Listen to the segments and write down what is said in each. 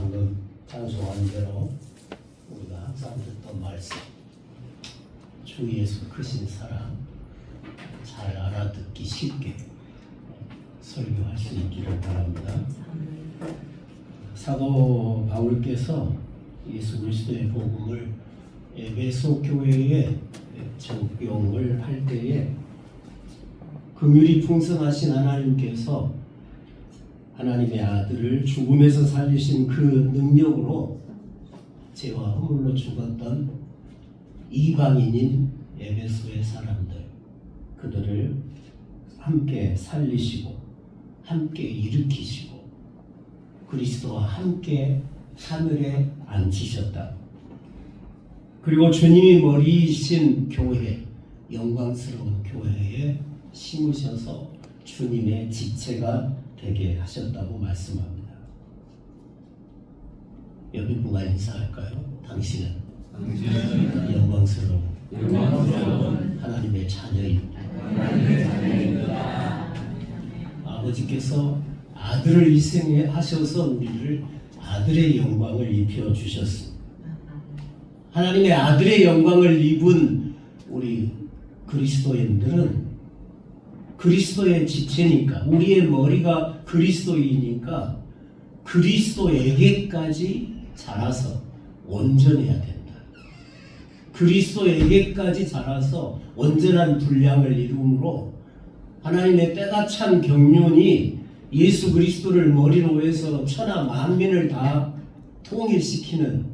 방금 찬송한 대로 우리가 항상 듣던 말씀, 주 예수 크신 사랑 잘 알아듣기 쉽게 설교할 수 있기를 바랍니다. 사도 바울께서 예수 그리스도의 복음을 에베소 교회에 적용을 할 때에 긍휼이 풍성하신 하나님께서 하나님의 아들을 죽음에서 살리신 그 능력으로 죄와 허물로 죽었던 이방인인 에베소의 사람들, 그들을 함께 살리시고 함께 일으키시고 그리스도와 함께 하늘에 앉히셨다. 그리고 주님이 머리이신 교회, 영광스러운 교회에 심으셔서 주님의 지체가 되게 하셨다고 말씀합니다. 옆에 분과 인사할까요? 당신은 영광스러운 하나님의 자녀입니다. 아버지께서 아들을 희생하셔서 우리를 아들의 영광을 입혀주셨습니다. 하나님의 아들의 영광을 입은 우리 그리스도인들은 그리스도의 지체니까, 우리의 머리가 그리스도이니까 그리스도에게까지 자라서 온전해야 된다. 그리스도에게까지 자라서 온전한 분량을 이루므로 하나님의 때가 찬 경륜이 예수 그리스도를 머리로 해서 천하 만민을 다 통일시키는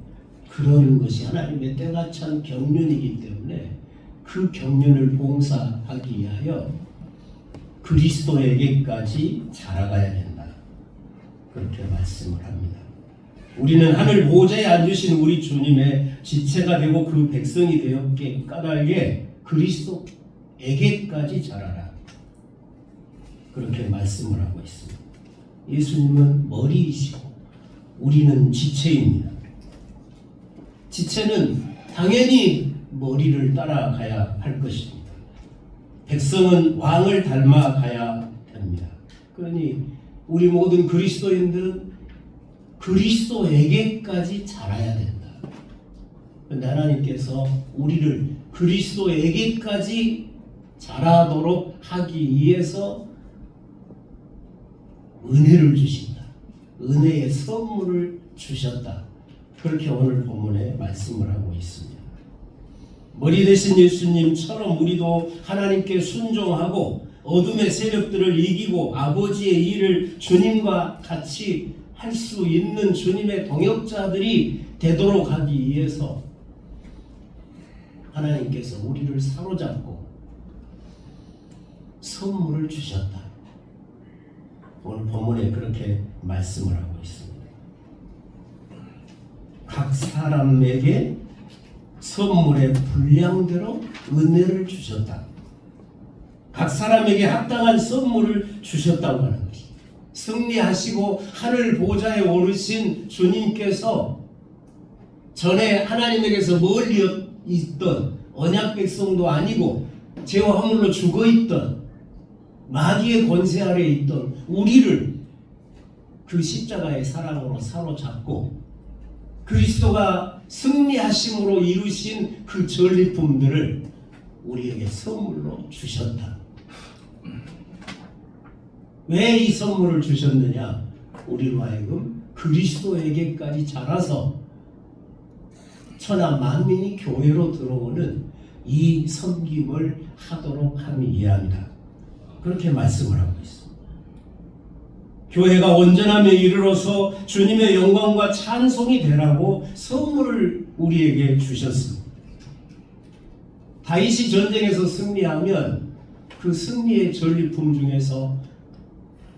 그런 것이 하나님의 때가 찬 경륜이기 때문에 그 경륜을 봉사하기 위하여 그리스도에게까지 자라가야 된다. 그렇게 말씀을 합니다. 우리는 하늘 보좌에 앉으신 우리 주님의 지체가 되고 그 백성이 되었기에 까닭에 그리스도에게까지 자라라. 그렇게 말씀을 하고 있습니다. 예수님은 머리이시고 우리는 지체입니다. 지체는 당연히 머리를 따라가야 할 것입니다. 백성은 왕을 닮아가야 됩니다. 그러니 우리 모든 그리스도인들은 그리스도에게까지 자라야 된다. 그런데 하나님께서 우리를 그리스도에게까지 자라도록 하기 위해서 은혜를 주신다. 은혜의 선물을 주셨다. 그렇게 오늘 본문에 말씀을 하고 있습니다. 머리 대신 예수님처럼 우리도 하나님께 순종하고 어둠의 세력들을 이기고 아버지의 일을 주님과 같이 할 수 있는 주님의 동역자들이 되도록 하기 위해서 하나님께서 우리를 사로잡고 선물을 주셨다. 오늘 본문에 그렇게 말씀을 하고 있습니다. 각 사람에게 선물의 분량대로 은혜를 주셨다. 각 사람에게 합당한 선물을 주셨다고 하는 것입니다. 승리하시고 하늘 보좌에 오르신 주님께서 전에 하나님에게서 멀리 있던 언약 백성도 아니고 죄와 허물로 죽어있던 마귀의 권세 아래에 있던 우리를 그 십자가의 사랑으로 사로잡고 그리스도가 승리하심으로 이루신 그 전리품들을 우리에게 선물로 주셨다. 왜 이 선물을 주셨느냐? 우리로 하여금 그리스도에게까지 자라서 천하 만민이 교회로 들어오는 이 섬김을 하도록 하기 위함이다. 그렇게 말씀을 하고 있습니다. 교회가 온전함에 이르러서 주님의 영광과 찬송이 되라고 선물을 우리에게 주셨습니다. 다윗이 전쟁에서 승리하면 그 승리의 전리품 중에서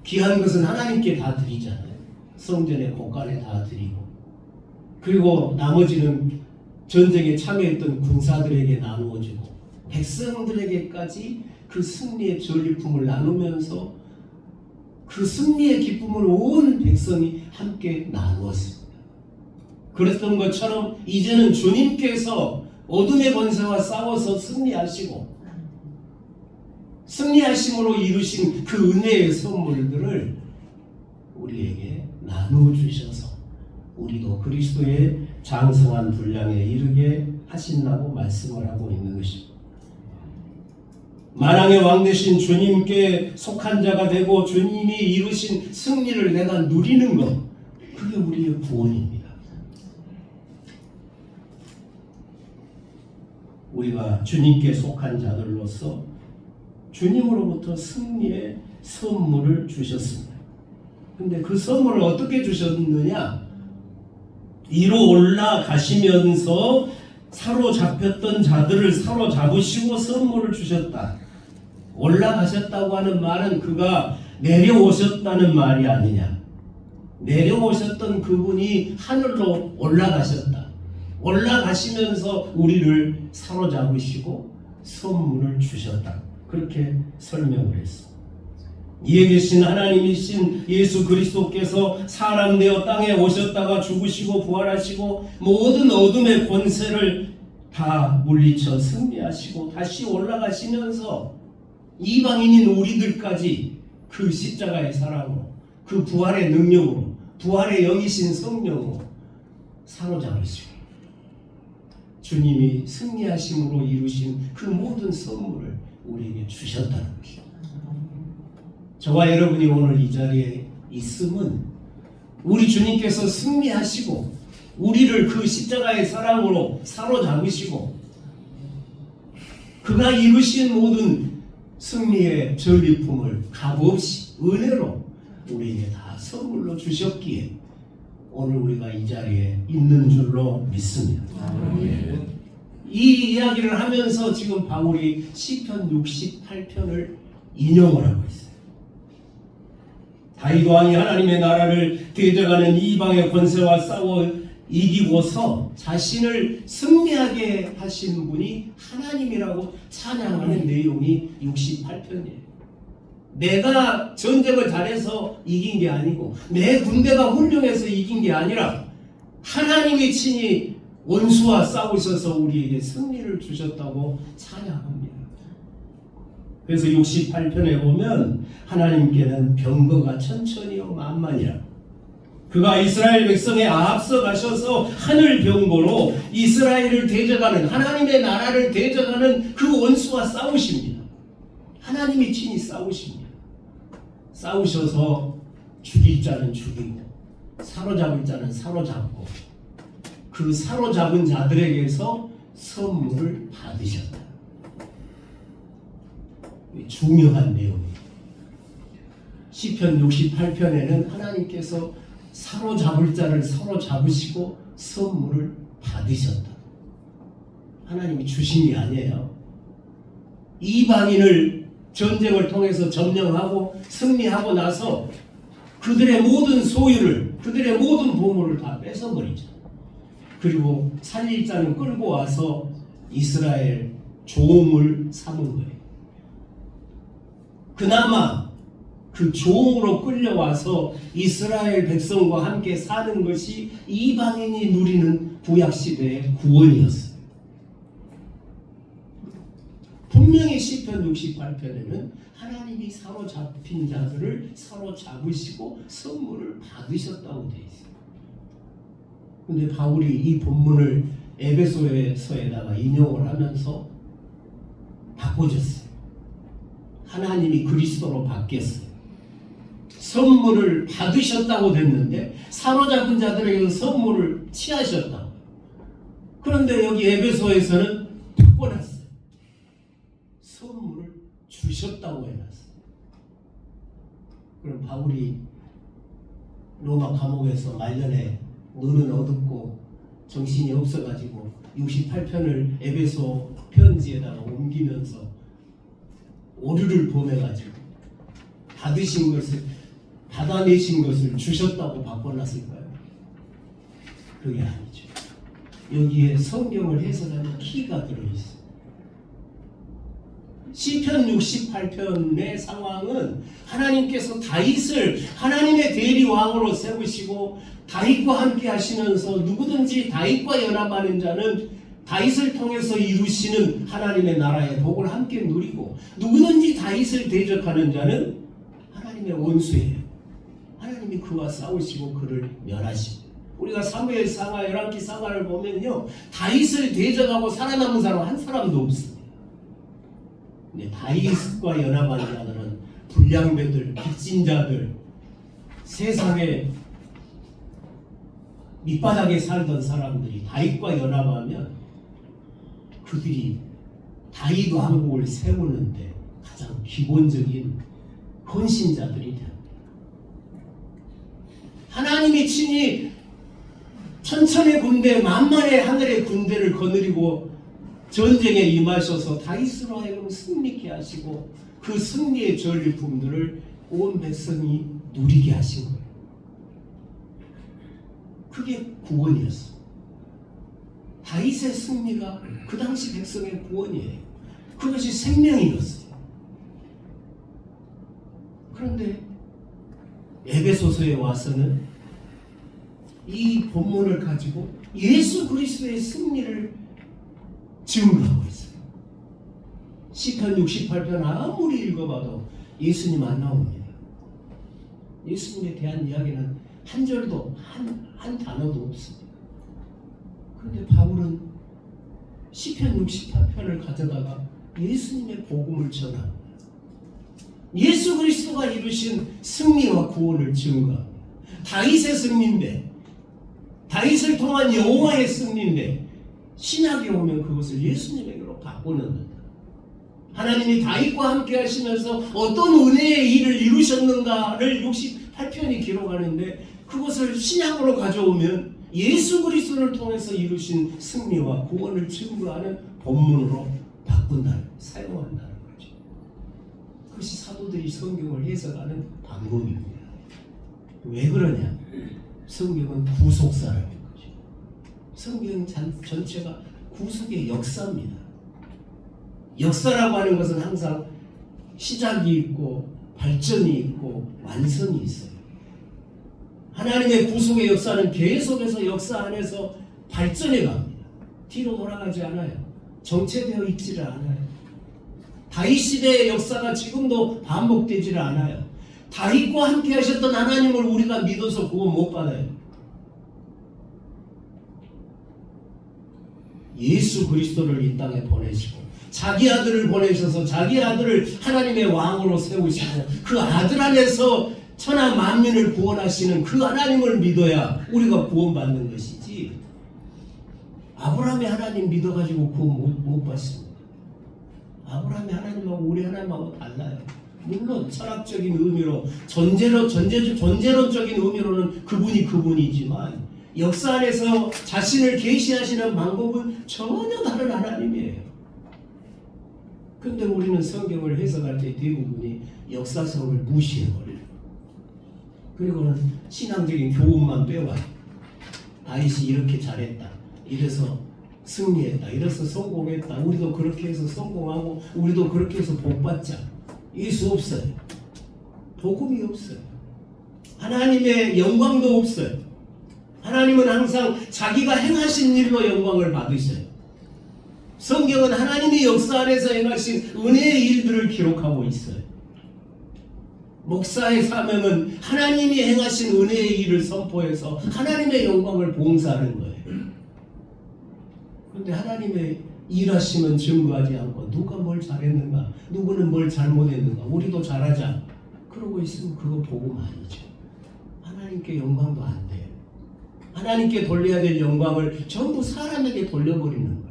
귀한 것은 하나님께 다 드리잖아요. 성전의 곳간에 다 드리고, 그리고 나머지는 전쟁에 참여했던 군사들에게 나누어주고 백성들에게까지 그 승리의 전리품을 나누면서 그 승리의 기쁨을 온 백성이 함께 나누었습니다. 그랬던 것처럼 이제는 주님께서 어둠의 권세와 싸워서 승리하심으로 이루신 그 은혜의 선물들을 우리에게 나누어 주셔서 우리도 그리스도의 장성한 분량에 이르게 하신다고 말씀을 하고 있는 것입니다. 만왕의 왕 되신 주님께 속한 자가 되고 주님이 이루신 승리를 내가 누리는 것, 그게 우리의 구원입니다. 우리가 주님께 속한 자들로서 주님으로부터 승리의 선물을 주셨습니다. 근데 그 선물을 어떻게 주셨느냐? 위로 올라가시면서 사로잡혔던 자들을 사로잡으시고 선물을 주셨다. 올라가셨다고 하는 말은 그가 내려오셨다는 말이 아니냐. 내려오셨던 그분이 하늘로 올라가셨다. 올라가시면서 우리를 사로잡으시고 선물을 주셨다. 그렇게 설명을 했어. 이에 계신 하나님이신 예수 그리스도께서 사람 되어 땅에 오셨다가 죽으시고 부활하시고 모든 어둠의 권세를 다 물리쳐 승리하시고 다시 올라가시면서 이방인인 우리들까지 그 십자가의 사랑으로, 그 부활의 능력으로, 부활의 영이신 성령으로 사로잡으시고 주님이 승리하심으로 이루신 그 모든 선물을 우리에게 주셨다는 것입니다. 저와 여러분이 오늘 이 자리에 있음은 우리 주님께서 승리하시고 우리를 그 십자가의 사랑으로 사로잡으시고 그가 이루신 모든 승리의 전리품을 값없이 은혜로 우리에게 다 선물로 주셨기에 오늘 우리가 이 자리에 있는 줄로 믿습니다. 이 이야기를 하면서 지금 바울이 시편 68편을 인용을 하고 있어요. 다윗 왕이 하나님의 나라를 대적하는 이방의 권세와 싸워 이기고서 자신을 승리하게 하신 분이 하나님이라고 찬양하는 내용이 68편이에요. 내가 전쟁을 잘해서 이긴 게 아니고 내 군대가 훌륭해서 이긴 게 아니라 하나님이 친히 원수와 싸우셔서 우리에게 승리를 주셨다고 찬양합니다. 그래서 68편에 보면 하나님께는 병거가 천천히요 만만이라 그가 이스라엘 백성에 앞서 가셔서 하늘 병거로 이스라엘을 대적하는 하나님의 나라를 대적하는 그 원수와 싸우십니다. 하나님이 친히 싸우십니다. 싸우셔서 죽일 자는 죽이고 사로잡을 자는 사로잡고 그 사로잡은 자들에게서 선물을 받으셨다. 중요한 내용입니다. 시편 68편에는 하나님께서 사로잡을 자를 사로잡으시고 선물을 받으셨다. 하나님이 주신 게 아니에요. 이방인을 전쟁을 통해서 점령하고 승리하고 나서 그들의 모든 소유를, 그들의 모든 보물을 다 뺏어버리죠. 그리고 살릴 자는 끌고 와서 이스라엘 종을 삼은 거예요. 그나마 그 종으로 끌려와서 이스라엘 백성과 함께 사는 것이 이방인이 누리는 구약시대의 구원이었어요. 분명히 시편 68편에는 하나님이 사로잡힌 자들을 사로잡으시고 선물을 받으셨다고 되어 있어요. 근데 바울이 이 본문을 에베소서에다가 인용을 하면서 바꿔줬어요. 하나님이 그리스도로 바뀌었어요. 선물을 받으셨다고 됐는데 사로잡은 자들에게서 선물을 취하셨다고. 그런데 여기 에베소에서는 바꿔놨어요. 선물을 주셨다고 해놨어요. 그럼 바울이 로마 감옥에서 말년에 눈은 어둡고 정신이 없어가지고 68편을 에베소 편지에다가 옮기면서 오류를 범해가지고 받으신 것을 받아내신 것을 주셨다고 바꿔놨을까요? 그게 아니죠. 여기에 성경을 해석하는 키가 들어있어요. 시편 68편의 상황은 하나님께서 다윗을 하나님의 대리왕으로 세우시고 다윗과 함께 하시면서 누구든지 다윗과 연합하는 자는 다윗을 통해서 이루시는 하나님의 나라의 복을 함께 누리고 누구든지 다윗을 대적하는 자는 하나님의 원수예요. 하나님이 그와 싸우시고 그를 멸하십니다. 우리가 사무엘 상하, 열왕기 상하를 보면요, 다윗을 대적하고 살아남은 사람 한 사람도 없습니다. 근데 다윗과 연합한 자들은 불량배들, 빚진자들, 세상에 밑바닥에 살던 사람들이 다윗과 연합하면 그들이 다윗 왕국을 세우는데 가장 기본적인 헌신자들이 됩니다. 하나님이 친히 천천의 군대, 만만의 하늘의 군대를 거느리고 전쟁에 임하셔서 다윗으로 하여금 승리케 하시고 그 승리의 전리품들을 온 백성이 누리게 하신 거예요. 그게 구원이었어요. 다윗의 승리가 그 당시 백성의 구원이에요. 그것이 생명이었어요. 그런데 에베소서에 와서는 이 본문을 가지고 예수 그리스도의 승리를 증거하고 있어요. 시편 68편 아무리 읽어봐도 예수님 안 나옵니다. 예수님에 대한 이야기는 한 절도 한 단어도 없습니다. 그런데 바울은 시편 68편을 가져다가 예수님의 복음을 전합니다. 예수 그리스도가 이루신 승리와 구원을 증거합니다. 다윗의 승리인데, 다윗을 통한 여호와의 승리인데 신약에 오면 그것을 예수님에게로 바꾸는 하나님이 다윗과 함께 하시면서 어떤 은혜의 일을 이루셨는가를 68편이 기록하는데 그것을 신약으로 가져오면 예수 그리스도를 통해서 이루신 승리와 구원을 증거하는 본문으로 바꾼다는, 사용한다는 거죠. 그것이 사도들이 성경을 해석하는 방법입니다. 왜 그러냐? 성경은 구속사라는 거죠. 성경 전체가 구속의 역사입니다. 역사라고 하는 것은 항상 시작이 있고 발전이 있고 완성이 있어요. 하나님의 구속의 역사는 계속해서 역사 안에서 발전해 갑니다. 뒤로 돌아가지 않아요. 정체되어 있지를 않아요. 다윗 시대의 역사가 지금도 반복되지를 않아요. 다윗과 함께 하셨던 하나님을 우리가 믿어서 구원 못 받아요. 예수 그리스도를 이 땅에 보내시고 자기 아들을 보내셔서 자기 아들을 하나님의 왕으로 세우시고 그 아들 안에서 천하 만민을 구원하시는 그 하나님을 믿어야 우리가 구원받는 것이지, 아브라함의 하나님 믿어가지고 구원 못 받습니다. 아브라함의 하나님하고 우리 하나님하고 달라요. 물론 철학적인 의미로 존재론적인 의미로는 그분이 그분이지만 역사 안에서 자신을 계시하시는 방법은 전혀 다른 하나님이에요. 근데 우리는 성경을 해석할 때 대부분이 역사성을 무시해버려요. 그리고는 신앙적인 교훈만 빼와요. 다윗이 이렇게 잘했다, 이래서 승리했다, 이래서 성공했다, 우리도 그렇게 해서 성공하고 우리도 그렇게 해서 복받자. 이길 수 없어요. 복음이 없어요. 하나님의 영광도 없어요. 하나님은 항상 자기가 행하신 일로 영광을 받으셔요. 성경은 하나님의 역사 안에서 행하신 은혜의 일들을 기록하고 있어요. 목사의 사명은 하나님이 행하신 은혜의 일을 선포해서 하나님의 영광을 봉사하는 거예요. 그런데 하나님의 일하심은 증거하지 않고 누가 뭘 잘했는가, 누구는 뭘 잘못했는가, 우리도 잘하자 그러고 있으면 그거 복음 아니죠. 하나님께 영광도 안 돼요. 하나님께 돌려야 될 영광을 전부 사람에게 돌려버리는 거예요.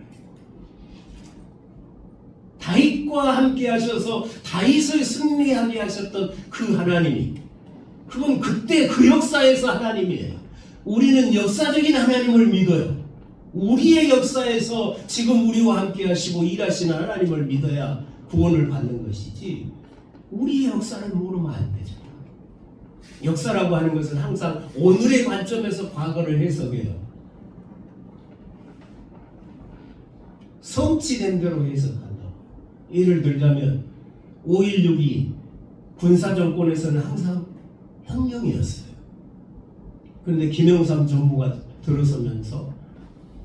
다윗과 함께 하셔서 다윗을 승리하게 하셨던 그 하나님이, 그건 그때 그 역사에서 하나님이에요. 우리는 역사적인 하나님을 믿어요. 우리의 역사에서 지금 우리와 함께 하시고 일하시는 하나님을 믿어야 구원을 받는 것이지, 우리의 역사를 모르면 안 되죠. 역사라고 하는 것은 항상 오늘의 관점에서 과거를 해석해요. 성취된 대로 해석한다. 예를 들자면 5.16이 군사정권에서는 항상 혁명이었어요. 그런데 김영삼 정부가 들어서면서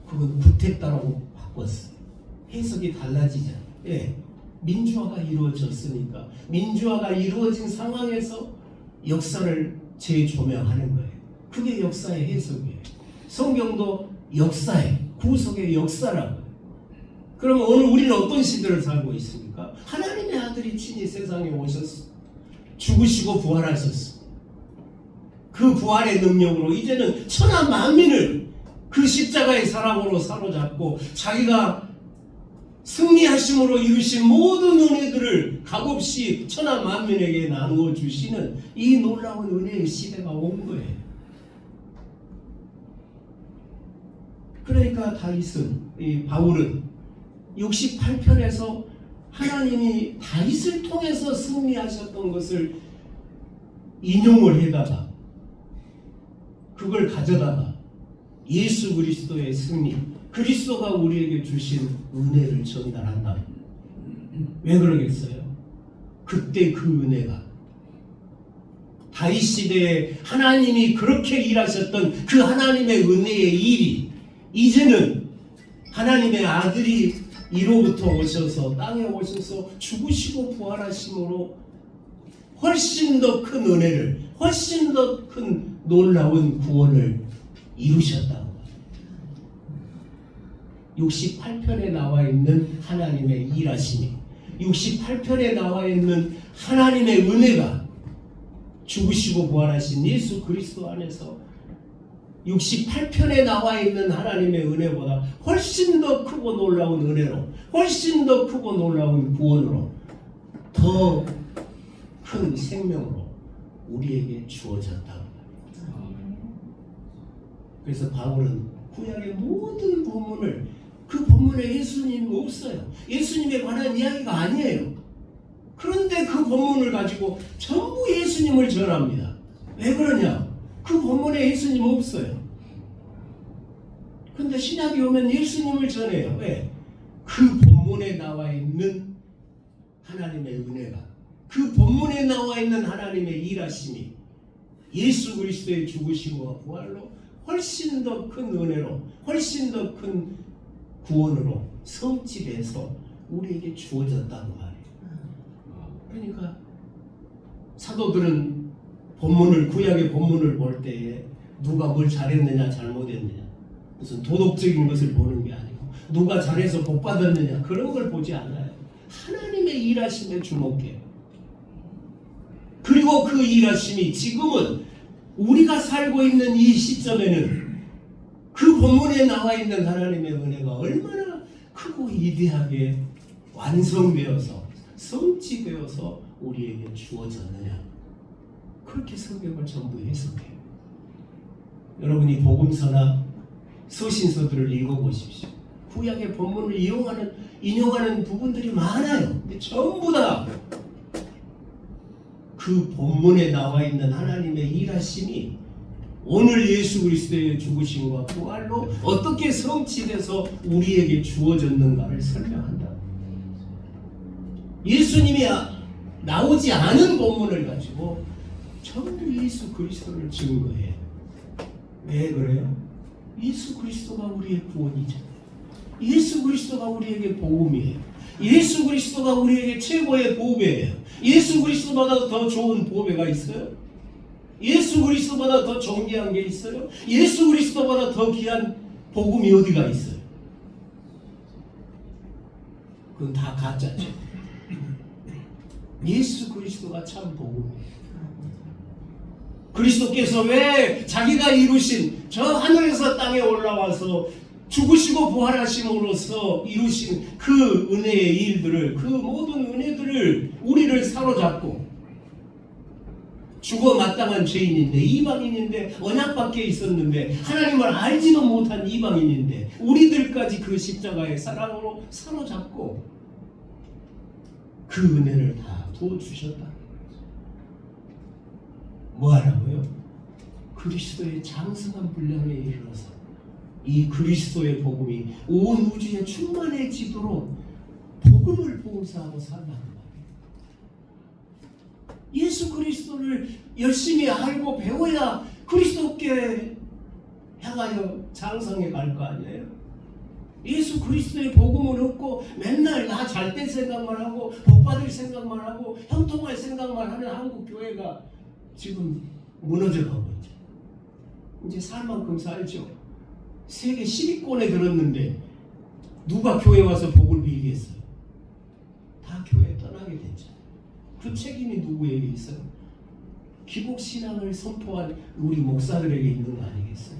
그건 쿠데타라고 바꿨어요. 해석이 달라지잖아요. 예, 민주화가 이루어졌으니까 민주화가 이루어진 상황에서 역사를 재조명하는 거예요. 그게 역사의 해석이에요. 성경도 역사에 구속의 역사라고요. 그러면 오늘 우리는 어떤 시대를 살고 있습니까? 하나님의 아들이 친히 세상에 오셨어. 죽으시고 부활하셨어. 그 부활의 능력으로 이제는 천하 만민을 그 십자가의 사랑으로 사로잡고 자기가 승리하심으로 이루신 모든 은혜들을 값없이 천하 만민에게 나누어 주시는 이 놀라운 은혜의 시대가 온 거예요. 그러니까 이 바울은 68편에서 하나님이 다윗을 통해서 승리하셨던 것을 인용을 해다가 그걸 가져다가 예수 그리스도의 승리, 그리스도가 우리에게 주신 은혜를 전달한다. 왜 그러겠어요? 그때 그 은혜가 다윗 시대에 하나님이 그렇게 일하셨던 그 하나님의 은혜의 일이 이제는 하나님의 아들이 이로부터 오셔서 땅에 오셔서 죽으시고 부활하심으로 훨씬 더 큰 은혜를, 훨씬 더 큰 놀라운 구원을 이루셨다고. 68편에 나와 있는 하나님의 일하심이, 68편에 나와 있는 하나님의 은혜가 죽으시고 부활하신 예수 그리스도 안에서 68편에 나와 있는 하나님의 은혜보다 훨씬 더 크고 놀라운 은혜로, 훨씬 더 크고 놀라운 구원으로, 더 큰 생명으로 우리에게 주어졌다고. 그래서 바울은 구약의 모든 본문을, 그 본문에 예수님 없어요. 예수님에 관한 이야기가 아니에요. 그런데 그 본문을 가지고 전부 예수님을 전합니다. 왜 그러냐? 그 본문에 예수님 없어요. 그런데 신약이 오면 예수님을 전해요. 왜? 그 본문에 나와 있는 하나님의 은혜가, 그 본문에 나와 있는 하나님의 일하심이 예수 그리스도의 죽으심과 부활로 훨씬 더 큰 은혜로, 훨씬 더 큰 구원으로 성취돼서 우리에게 주어졌다고 말이에요. 그러니까 사도들은 본문을, 구약의 본문을 볼 때에 누가 뭘 잘했느냐 잘못했느냐, 무슨 도덕적인 것을 보는 게 아니고 누가 잘해서 복 받았느냐 그런 걸 보지 않아요. 하나님의 일하심에 주목해요. 그리고 그 일하심이 지금은 우리가 살고 있는 이 시점에는 그 본문에 나와 있는 하나님의 은혜가 얼마나 크고 위대하게 완성되어서 성취되어서 우리에게 주어졌느냐, 그렇게 성경을 전부 해석해요. 여러분이 복음서나 서신서들을 읽어보십시오. 구약의 본문을 인용하는 부분들이 많아요. 근데 전부 다 그 본문에 나와 있는 하나님의 일하심이 오늘 예수 그리스도의 죽으심과 부활로 어떻게 성취돼서 우리에게 주어졌는가를 설명한다. 예수님이 나오지 않은 본문을 가지고 전부 예수 그리스도를 증거해. 왜 그래요? 예수 그리스도가 우리의 구원이죠. 예수 그리스도가 우리에게 복음이에요. 예수 그리스도가 우리에게 최고의 보배예요. 예수 그리스도보다 더 좋은 보배가 있어요? 예수 그리스도보다 더 존귀한 게 있어요? 예수 그리스도보다 더 귀한 복음이 어디가 있어요? 그건 다 가짜죠. 예수 그리스도가 참 복음이에요. 그리스도께서 왜 자기가 이루신 저 하늘에서 땅에 올라와서 죽으시고 부활하심으로써 이루신 그 은혜의 일들을, 그 모든 은혜들을 우리를 사로잡고, 죽어 마땅한 죄인인데, 이방인인데, 언약 밖에 있었는데, 하나님을 알지도 못한 이방인인데 우리들까지 그 십자가의 사랑으로 사로잡고 그 은혜를 다 부어주셨다. 뭐하라고요? 그리스도의 장성한 분량에 이르러서 이 그리스도의 복음이 온 우주에 충만해지도록 복음을 봉사하고 살라는 말이에요. 예수 그리스도를 열심히 알고 배워야 그리스도께 향하여 장성해 갈 거 아니에요? 예수 그리스도의 복음을 얻고 맨날 나 잘 때 생각만 하고 복 받을 생각만 하고 형통할 생각만 하는 한국 교회가 지금 무너져 가고 있죠. 이제 살 만큼 살죠. 세계 10위권에 들었는데 누가 교회 와서 복을 빌겠어요? 다 교회 떠나게 됐죠. 그 책임이 누구에게 있어요? 기복신앙을 선포한 우리 목사들에게 있는 거 아니겠어요?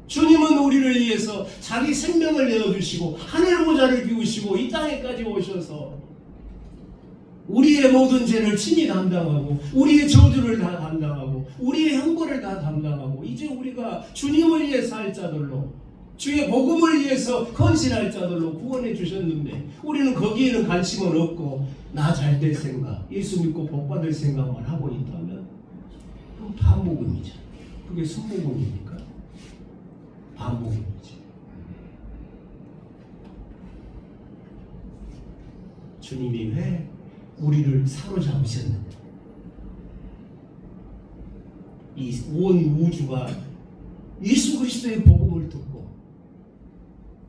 주님은 우리를 위해서 자기 생명을 내어주시고 하늘 보좌를 비우시고 이 땅에까지 오셔서 우리의 모든 죄를 친히 담당하고 우리의 저주를 다 담당하고 우리의 형벌을 다 담당하고 이제 우리가 주님을 위해서 할 자들로 주의 복음을 위해서 헌신할 자들로 구원해 주셨는데 우리는 거기에는 관심은 없고 나 잘 될 생각, 예수 믿고 복 받을 생각만 하고 있다면 그건 반복음이죠. 그게 순복음입니까? 반복음이죠. 주님이 왜 우리를 사로잡으셨는가? 이 온 우주가 예수 그리스도의 복음을 듣고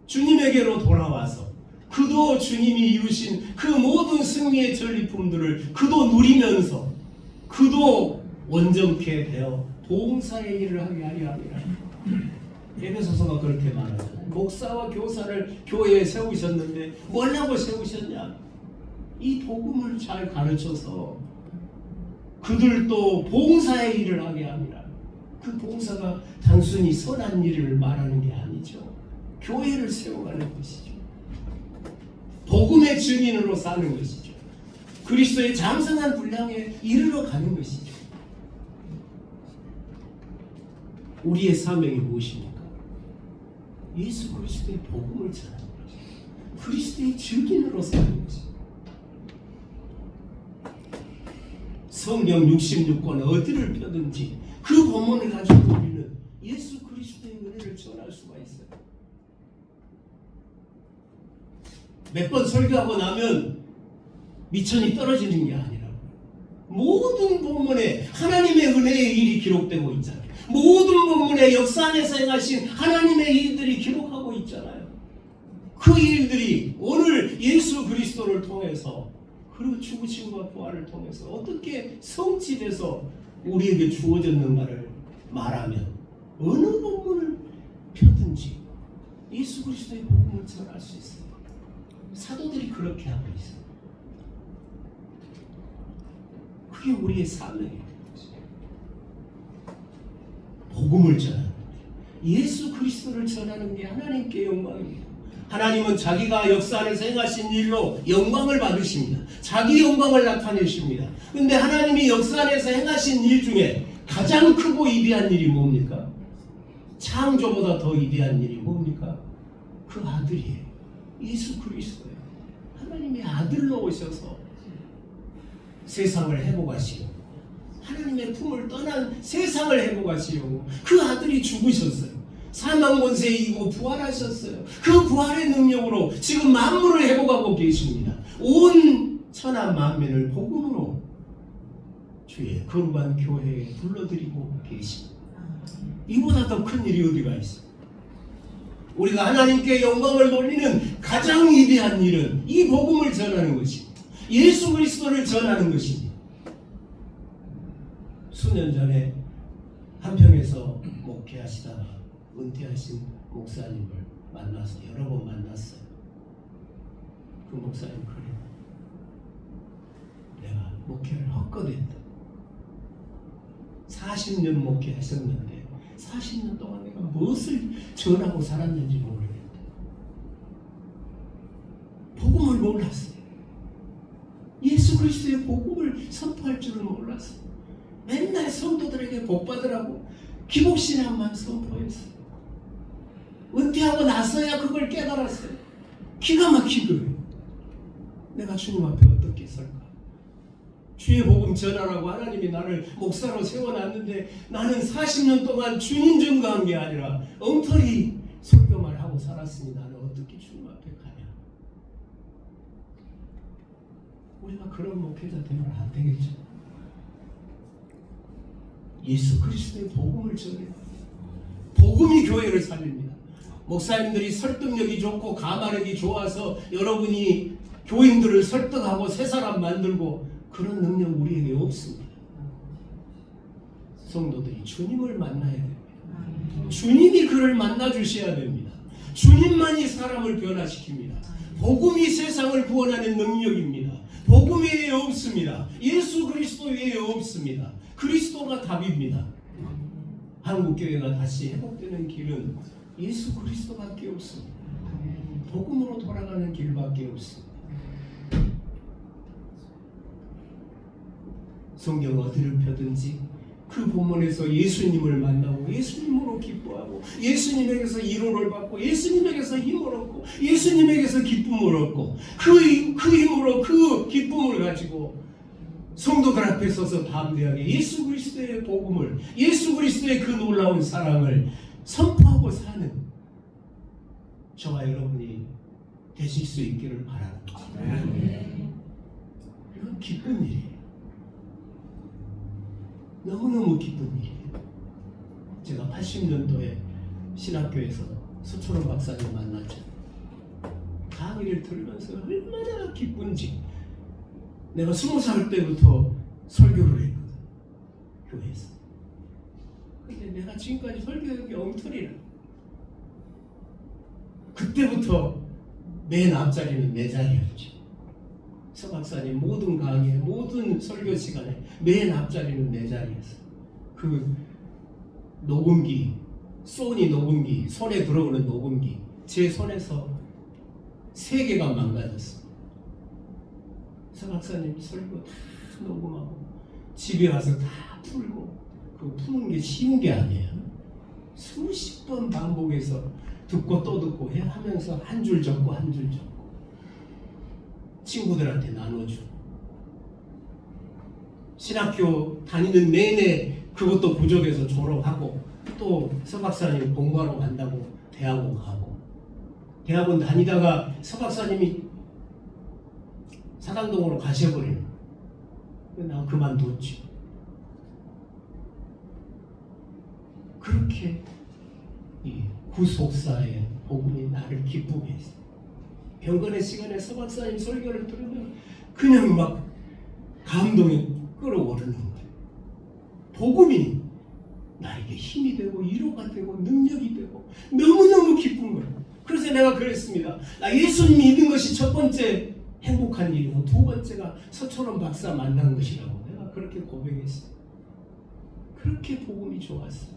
주님에게로 돌아와서 그도 주님이 이루신 그 모든 승리의 전리품들을 그도 누리면서 그도 온전케 되어 봉사의 일을 하게 하려 합니다. 에베소서가 그렇게 말하잖아요. 목사와 교사를 교회에 세우셨는데 뭐라고 세우셨냐? 이 복음을 잘 가르쳐서 그들도 봉사의 일을 하게 합니다. 그 봉사가 단순히 선한 일을 말하는 게 아니죠. 교회를 세워가는 것이죠. 복음의 증인으로 사는 것이죠. 그리스도의 장성한 분량에 이르러 가는 것이죠. 우리의 사명이 무엇입니까? 예수 그리스도의 복음을 전하는 것이죠. 그리스도의 증인으로 사는 것이죠. 성경 66권 어디를 펴든지 그 본문을 가지고 우리는 예수 그리스도의 은혜를 전할 수가 있어요. 몇 번 설교하고 나면 미천이 떨어지는 게 아니라고. 모든 본문에 하나님의 은혜의 일이 기록되고 있잖아요. 모든 본문에 역사 안에서 행하신 하나님의 일들이 기록하고 있잖아요. 그 일들이 오늘 예수 그리스도를 통해서 그리고 죽으심과 부활을 통해서 어떻게 성취돼서 우리에게 주어졌는가를 말하면 어느 본문을 펴든지 예수 그리스도의 복음을 전할 수 있어요. 사도들이 그렇게 하고 있어요. 그게 우리의 사명이에요. 복음을 전하는 거예요. 예수 그리스도를 전하는 게 하나님께 영광입니다. 하나님은 자기가 역사 안에서 행하신 일로 영광을 받으십니다. 자기 영광을 나타내십니다. 그런데 하나님이 역사 안에서 행하신 일 중에 가장 크고 위대한 일이 뭡니까? 창조보다 더 위대한 일이 뭡니까? 그 아들이에요. 예수 그리스도예요. 하나님의 아들로 오셔서 세상을 회복하시고 하나님의 품을 떠난 세상을 회복하시려고 그 아들이 죽으셨어요. 사망 권세 이기고 부활하셨어요. 그 부활의 능력으로 지금 만물을 회복하고 계십니다. 온 천하 만민을 복음으로 주의 거룩한 교회에 불러들이고 계십니다. 이보다 더 큰 일이 어디가 있어요? 우리가 하나님께 영광을 돌리는 가장 위대한 일은 이 복음을 전하는 것입니다. 예수 그리스도를 전하는 것입니다. 수년 전에 한평에서 목회하시다가 은퇴하신 목사님을 만나서 여러 번 만났어요. 그 목사님 그래요. 내가 목회를 헛것했다. 40년 목회하셨는데 40년 동안 내가 무엇을 전하고 살았는지 모르겠다. 복음을 몰랐어요. 예수 그리스도의 복음을 선포할 줄은 몰랐어요. 맨날 성도들에게 복 받으라고 기복신앙만 선포했어요. 은퇴하고 나서야 그걸 깨달았어요. 기가 막힌 거예요. 내가 주님 앞에 어떻게 설까? 주의 복음 전하라고 하나님이 나를 목사로 세워놨는데 나는 40년 동안 주님 증거한 게 아니라 엉터리 설교만 하고 살았으니 나는 어떻게 주님 앞에 가냐? 우리가 그런 목회자 되면 안 되겠죠. 예수 그리스도의 복음을 전해요. 복음이 교회를 살립니다. 목사님들이 설득력이 좋고 가마력이 좋아서 여러분이 교인들을 설득하고 새 사람 만들고 그런 능력 우리에게 없습니다. 성도들이 주님을 만나야 됩니다. 주님이 그를 만나 주셔야 됩니다. 주님만이 사람을 변화시킵니다. 복음이 세상을 구원하는 능력입니다. 복음 외에 없습니다. 예수 그리스도 외에 없습니다. 그리스도가 답입니다. 한국교회가 다시 회복되는 길은 예수 그리스도밖에 없습니다. 복음으로 돌아가는 길밖에 없습니다. 성경 어디를 펴든지 그 본문에서 예수님을 만나고 예수님으로 기뻐하고 예수님에게서 위로를 받고 예수님에게서 힘을 얻고 예수님에게서 기쁨을 얻고 그 힘으로 그 기쁨을 가지고 성도들 앞에 서서 담대하게 예수 그리스도의 복음을 예수 그리스도의 그 놀라운 사랑을 선포하고 사는 저와 여러분이 되실 수 있기를 바랍니다. 이건 기쁜 일이에요. 너무너무 기쁜 일이에요. 제가 80년도에 신학교에서 서초롱 박사님 만났죠. 강의를 들으면서 얼마나 기쁜지. 내가 20살 때부터 설교를 했거든, 교회에서. 근데 내가 지금까지 설교한 게 엉터리라. 그때부터 맨 앞자리는 내 자리였죠. 서 박사님 모든 강의에 모든 설교 시간에 맨 앞자리는 내 자리였어. 그 녹음기, 소니 녹음기, 손에 들어오는 녹음기 제 손에서 3개가 망가졌어. 서 박사님 설교 다 녹음하고 집에 와서 다 풀고 그 푸는 게 쉬운 게 아니에요. 수십 번 반복해서 듣고 또 듣고 하면서 한 줄 적고 한 줄 적고 친구들한테 나눠주고 신학교 다니는 내내 그것도 부족해서 졸업하고 또 서박사님 공부하러 간다고 대학원 가고 대학원 다니다가 서박사님이 사당동으로 가셔버리는 나 그만뒀지. 그렇게 이 구속사의 복음이 나를 기쁘게 했어요. 병건의 시간에 서박사님 설교를 들으면 그냥 막 감동이 끌어오르는 거예요. 복음이 나에게 힘이 되고 위로가 되고 능력이 되고 너무너무 기쁜 거예요. 그래서 내가 그랬습니다. 나 예수님 믿는 것이 첫 번째 행복한 일이고 두 번째가 서초롱 박사 만난 것이라고 내가 그렇게 고백했어요. 그렇게 복음이 좋았어요.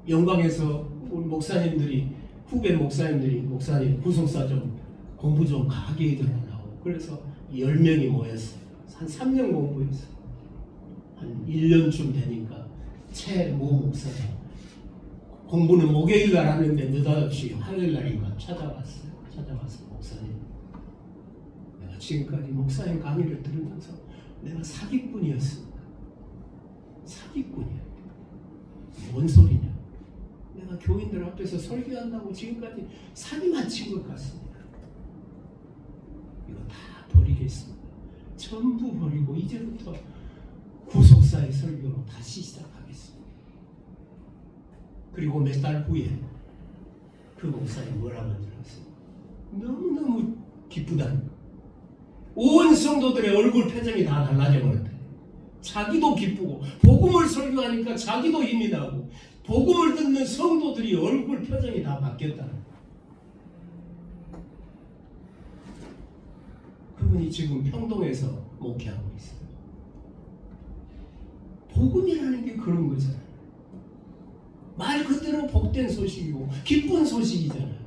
영광에서 우리 목사님들이 후배 목사님들이 목사님 구속사 좀 공부 좀 가게 해달라고 그래서 10명이 모였어요. 한 3년 공부했어요. 한 1년쯤 되니까 최모 목사가 공부는 목요일날 하는데 느닷없이 화요일날인가 찾아왔어요. 찾아와서 목사님 내가 지금까지 목사님 강의를 들으면서 내가 사기꾼이었습니다. 사기꾼이야. 뭔 소리냐. 내가 교인들 앞에서 설교한다고 지금까지 사기만 친 것 같습니다. 이거 다 버리겠습니다. 전부 버리고 이제부터 구속사의 설교로 다시 시작하겠습니다. 그리고 몇 달 후에 그 목사님 뭐라고 들었어요? 너무너무 기쁘다는 거. 온 성도들의 얼굴 표정이 다 달라져 버렸대. 자기도 기쁘고 복음을 설교하니까 자기도 힘이 나고 복음을 듣는 성도들이 얼굴 표정이 다 바뀌었다는 거예요. 그분이 지금 평동에서 목회하고 있어요. 복음이라는 게 그런 거잖아요. 말 그대로 복된 소식이고 기쁜 소식이잖아요.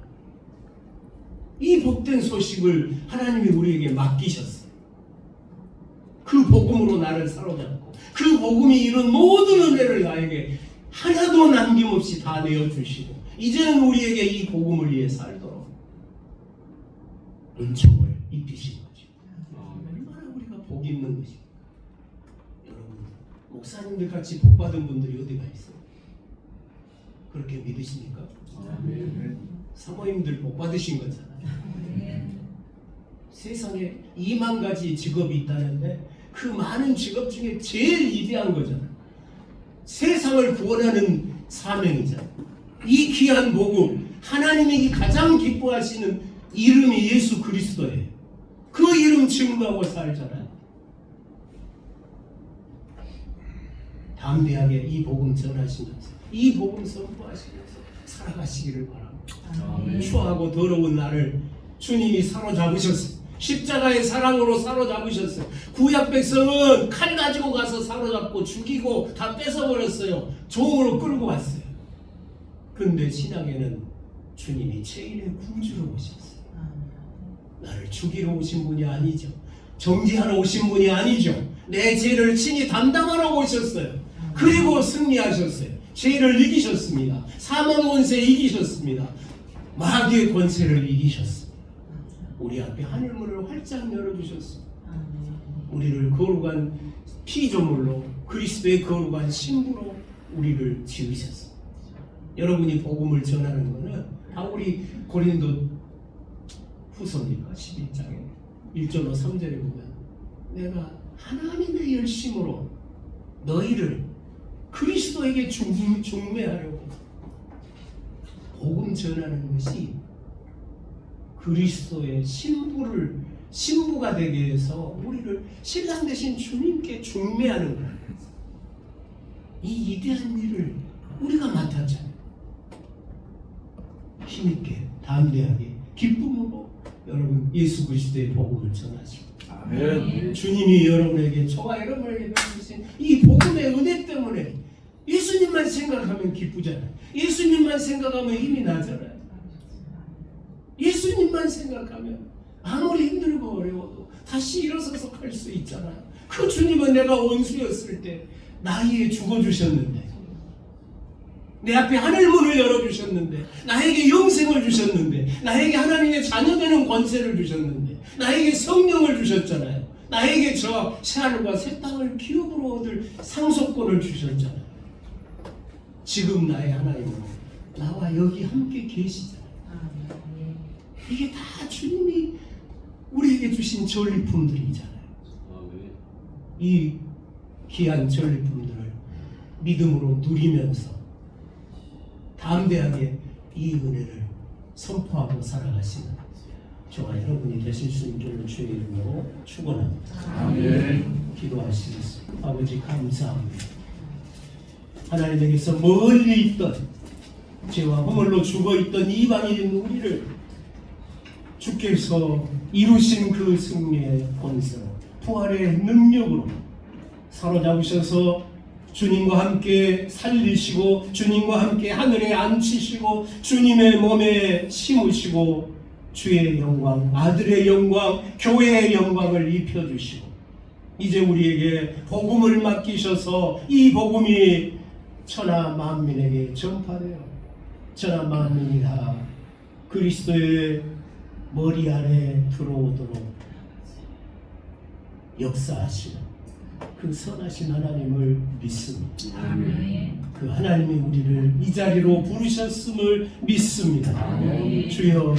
이 복된 소식을 하나님이 우리에게 맡기셨어요. 그 복음으로 나를 사로잡고 그 복음이 이룬 모든 은혜를 나에게 하나도 남김없이 다 내어주시고 이제는 우리에게 이 복음을 위해 살도록 은총을 입히신 거죠. 얼마나 우리가 복 있는 것입니까? 여러분 목사님들 같이 복 받은 분들이 어디가 있어요? 그렇게 믿으십니까? 사모님들 복 받으신 거잖아요. 세상에 2만 가지 직업이 있다는데 그 많은 직업 중에 제일 위대한 거잖아요. 세상을 구원하는 사명이잖아요. 이 귀한 복음, 하나님이 가장 기뻐하시는 이름이 예수 그리스도예요. 그 이름 증거하고 살잖아요. 담대하게 이 복음 전하시면서 이 복음 선포하시면서 살아가시기를 바랍니다. 추하고 더러운 나를 주님이 사로잡으셨어요. 십자가의 사랑으로 사로잡으셨어요. 구약 백성은 칼 가지고 가서 사로잡고 죽이고 다 뺏어버렸어요. 종으로 끌고 갔어요. 그런데 신약에는 주님이 죄인의 구주로 오셨어요. 나를 죽이러 오신 분이 아니죠. 정죄하러 오신 분이 아니죠. 내 죄를 친히 담당하러 오셨어요. 그리고 승리하셨어요. 죄를 이기셨습니다. 사망 권세 이기셨습니다. 마귀의 권세를 이기셨습니다. 우리 앞에 하늘문을 활짝 열어주셨습니다. 우리를 거룩한 피조물로 그리스도의 거룩한 신부로 우리를 지으셨습니다. 여러분이 복음을 전하는 것은 바울이 고린도 후서니까 11장에 1절로 3절에 보면 내가 하나님의 열심으로 너희를 그리스도에게 중매하려고 복음 전하는 것이 그리스도의 신부가 되게 해서 우리를 신랑 대신 주님께 중매하는 거예요. 이 위대한 일을 우리가 맡았잖아요. 힘있게 담대하게 기쁨으로 여러분 예수 그리스도의 복음을 전하시고 아멘. 주님이 여러분에게 저와 여러분에게 주신 이 복음의 은혜 때문에 예수님만 생각하면 기쁘잖아요. 예수님만 생각하면 힘이 나잖아요. 예수님만 생각하면 아무리 힘들고 어려워도 다시 일어서서 갈 수 있잖아요. 그 주님은 내가 원수였을 때 나에게 죽어주셨는데 내 앞에 하늘문을 열어주셨는데 나에게 영생을 주셨는데 나에게 하나님의 자녀되는 권세를 주셨는데 나에게 성령을 주셨잖아요. 나에게 저 새하늘과 새 땅을 기업으로 얻을 상속권을 주셨잖아요. 지금 나의 하나님으로 나와 여기 함께 계시잖아요. 이게 다 주님이 우리에게 주신 전리품들이잖아요. 이 귀한 전리품들을 믿음으로 누리면서 담대하게 이 은혜를 선포하고 살아가시는 저와 여러분이 되실 수 있기를 주의 이름으로 축원합니다. 아멘. 기도하시겠습니다. 아버지 감사합니다. 하나님에게서 멀리 있던 죄와 허물로 죽어있던 이방인 우리를 주께서 이루신 그 승리의 권세로 부활의 능력으로 사로잡으셔서 주님과 함께 살리시고 주님과 함께 하늘에 앉히시고 주님의 몸에 심으시고 주의 영광, 아들의 영광, 교회의 영광을 입혀주시고 이제 우리에게 복음을 맡기셔서 이 복음이 천하 만민에게 전파되어 천하 만민이 다 그리스도의 머리 안에 들어오도록 역사하시는 그 선하신 하나님을 믿습니다. 아멘. 그 하나님이 우리를 이 자리로 부르셨음을 믿습니다. 아멘. 주여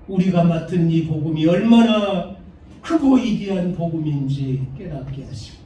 우리가 맡은 이 복음이 얼마나 크고 위대한 복음인지 깨닫게 하시고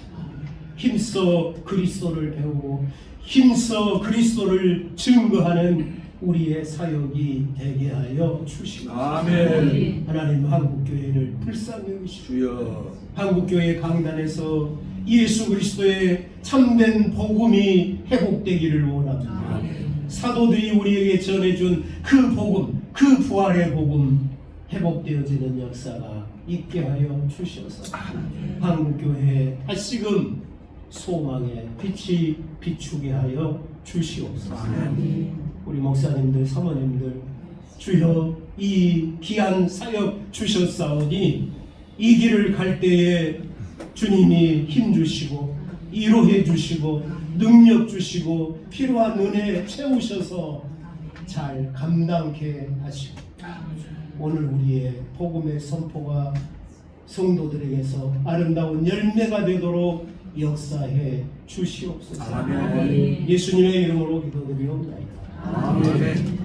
힘써 그리스도를 배우고 힘써 그리스도를 증거하는 우리의 사역이 되게 하여 주시고 아멘. 하나님 한국교회를 불쌍히 여기시고 한국교회 강단에서 예수 그리스도의 참된 복음이 회복되기를 원합니다. 아멘. 사도들이 우리에게 전해준 그 복음, 그 부활의 복음 회복되어지는 역사가 있게 하여 주셔서 아멘. 한국교회에 다시금 소망의 빛이 비추게 하여 주시옵소서. 아멘. 우리 목사님들, 사모님들 주여 이 귀한 사역 주셨사오니 이 길을 갈 때에 주님이 힘 주시고 위로해 주시고 능력 주시고 필요한 은혜 채우셔서 잘 감당케 하시고 오늘 우리의 복음의 선포가 성도들에게서 아름다운 열매가 되도록 역사해 주시옵소서. 아멘. 예수님의 이름으로 기도드리옵나이다. 아멘.